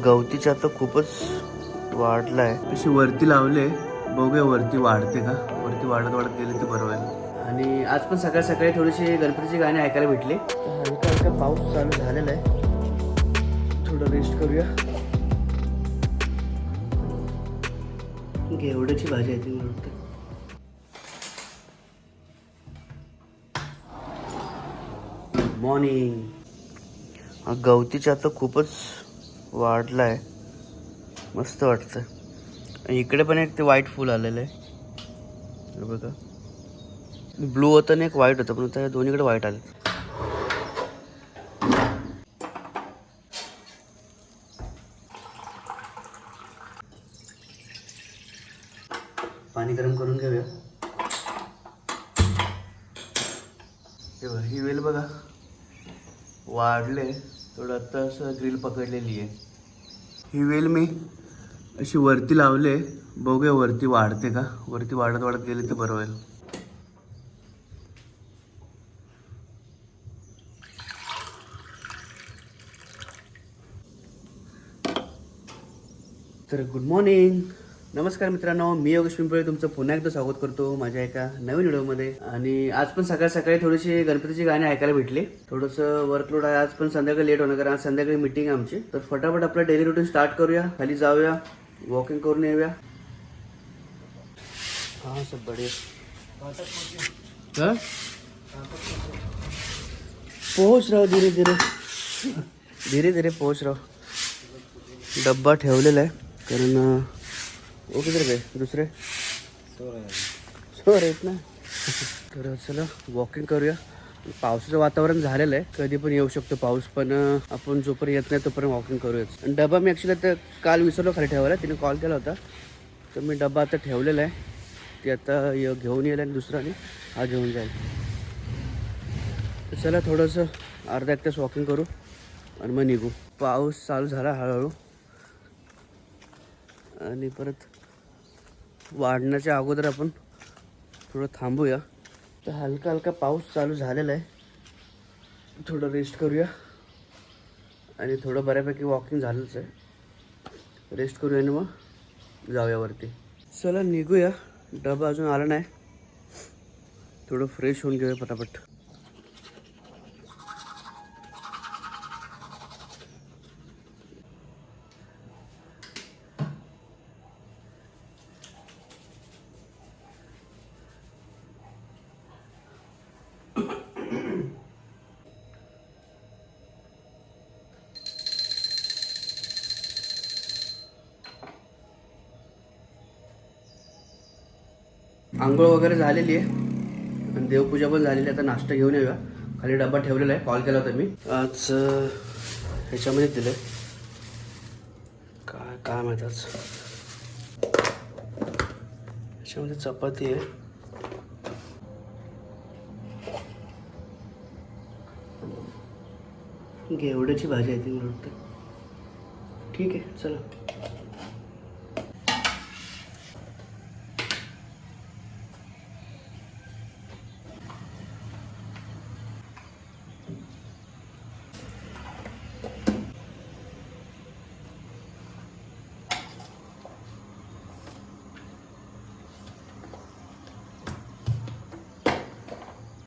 गवतीच्या आता खूपच वाढलाय. अशी वरती लावले, बघूया वरती वाढते का. वरती वाढत वाढत गेले ते बरं होईल. आणि आज पण सकाळी सकाळी थोडीशी गणपतीची गाणी ऐकायला भेटली. हलका हलका पाऊस चालू झालेला आहे. थोडं रेस्ट करूया. घेवड्याची भाजी आहे ती म्हणते. मॉर्निंग. गवतीच्या आता खूपच वाढलाय, मस्त वाटतं. इकडे पण एक ते व्हाईट फूल आलेलं आहे बघा. ब्लू होतं आणि एक व्हाईट होतं, पण आता दोन्हीकडे व्हाईट आले. पाणी गरम करून घेऊया. ही वेल बघा वाढले थोडं. आता असं ग्रिल पकडलेली आहे. ही वेल मी अशी वरती लावले, बघूया वरती वाढते का. वरती वाढत वाढत गेले ते बरं होईल. तर गुड मॉर्निंग, नमस्कार मित्रांनो. मी योगेश पिंपळे तुमचं पुन्हा एकदा स्वागत करतो माझ्या एका नवीन व्हिडिओमध्ये. आणि आज पण सकाळी सकाळी थोडीशी गणपतीची गाणी ऐकायला भेटली. थोडंसं वर्कलोड आहे आज, पण संध्याकाळी लेट होणार कारण आज संध्याकाळी मीटिंग आहे आमची. तर फटाफट आपलं डेली रुटीन स्टार्ट करूया. खाली जाऊया, वॉकिंग करून येऊया. हाँ सब बढ़िया. पोहोच रहा धीरे धीरे धीरे धीरे पोहोच रहा. डब्बा ठेवलेला आहे कारण वो किधर गए दुसरे. सो आहेत ना. तर चला वॉकिंग करूया. पावसाचं वातावरण झालेलं आहे, कधी पण येऊ शकतो पाऊस, पण आपण जोपर्यंत येत नाही तोपर्यंत वॉकिंग करूयाच. आणि डबा मी ॲक्च्युली आता काल विसरलो खाली ठेवायला. तिने कॉल केला होता, तर मी डबा आता ठेवलेला आहे. ते आता घेऊन येईल आणि दुसरा आणि हा घेऊन जाईल. तर चला थोडंसं अर्धा एक तास वॉकिंग करू आणि मग निघू. पाऊस चालू झाला हळूहळू आणि परत वाढण्याच्या अगोदर आपण थोडं थांबूया. तर हलका हलका पाऊस चालू झालेला आहे. थोडं रेस्ट करूया आणि थोडं बऱ्यापैकी वॉकिंग झालंच आहे. रेस्ट करूया आणि मग जाऊया वरती. चला निघूया. डबा अजून आला नाही, थोडं फ्रेश होऊन घेऊया पटापट. आंघोळ वगैरे झालेली आहे आणि देवपूजा पण झालेली आहे. आता नाश्ता घेऊन येऊया. खाली डबा ठेवलेला आहे, कॉल केला होता मी. आज ह्याच्यामध्ये दिलं काय काय माहीत. आज ह्याच्यामध्ये चपाती आहे, घेवड्याची भाजी आहे ती मला वाटतं. ठीक आहे चला.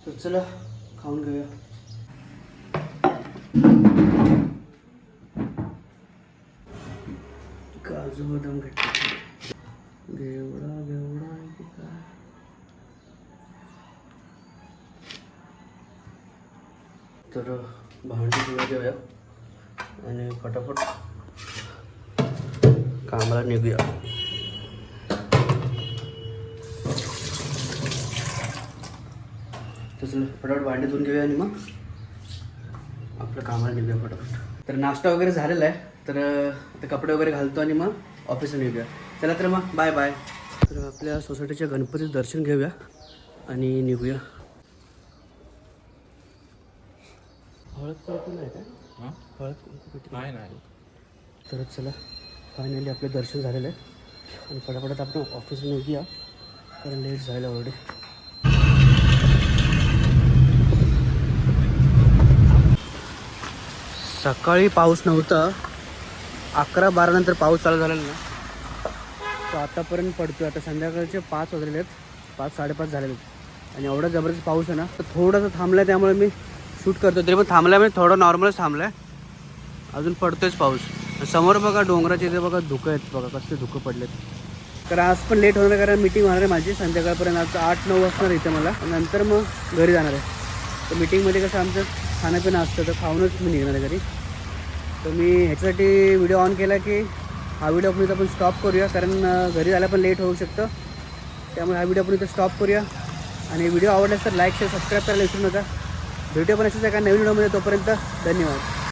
तर चला खाऊन घेऊया. काजू बदाम घेतले. घेवडा घेवडा आहे की काय. तर भांडी धुवा घेऊया आणि फटाफट कामाला निघूया. तसं फटाफट भांडी धुवून घेऊया आणि मग आपलं कामाला निघूया फटाफट. तर नाश्ता वगैरे झालेला आहे, तर आता कपडे वगैरे घालतो आणि मग ऑफिसला निघूया. चला तर मग बाय बाय. तर आपल्या सोसायटीच्या गणपतीचं दर्शन घेऊया आणि निघूया. हळद कुंकू नाही काय? हळद कुंकू नाही. तर चला फायनली आपलं दर्शन झालेलं आहे आणि फटाफट आपण ऑफिसला निघूया कारण लेट झालं ऑलरेडी. सकाळी पाऊस नव्हता 11-12 नंतर पाऊस चालू झालेला ना, तो आतापर्यंत पडतो. आता संध्याकाळचे 5 वाजलेले आहेत, 5-5:30 झालेले आहेत आणि एवढा जबरदस्त पाऊस आहे ना, तर थोडंसं थांबला आहे त्यामुळे मी शूट करतो. तरी पण थांबला म्हणजे थोडं नॉर्मलच थांबला आहे, अजून पडतोयच पाऊस. समोर बघा डोंगराचे इथे बघा धुकं आहेत, बघा कसले धुकं पडलेत. तर आज पण लेट होणार आहे कारण मीटिंग होणार आहे माझी संध्याकाळपर्यंत. आज 8-9 वाजणार इथे मला, नंतर मग घरी जाणार आहे. तर मीटिंगमध्ये कसं आमचं खाणंपिणं असतं, तर खाऊनच मी निघणार आहे घरी. तर मी ह्याच्यासाठी व्हिडिओ ऑन केला की हा व्हिडिओ आपण इथं आपण स्टॉप करूया, कारण घरी जायला पण लेट होऊ शकतं. त्यामुळे हा व्हिडिओ आपण इथं स्टॉप करूया. आणि व्हिडिओ आवडल्यास तर लाईक शेअर सबस्क्राईब करायला विसरू नका. भेटूया पण अशाच एका नवीन व्हिडिओमध्ये. तोपर्यंत धन्यवाद.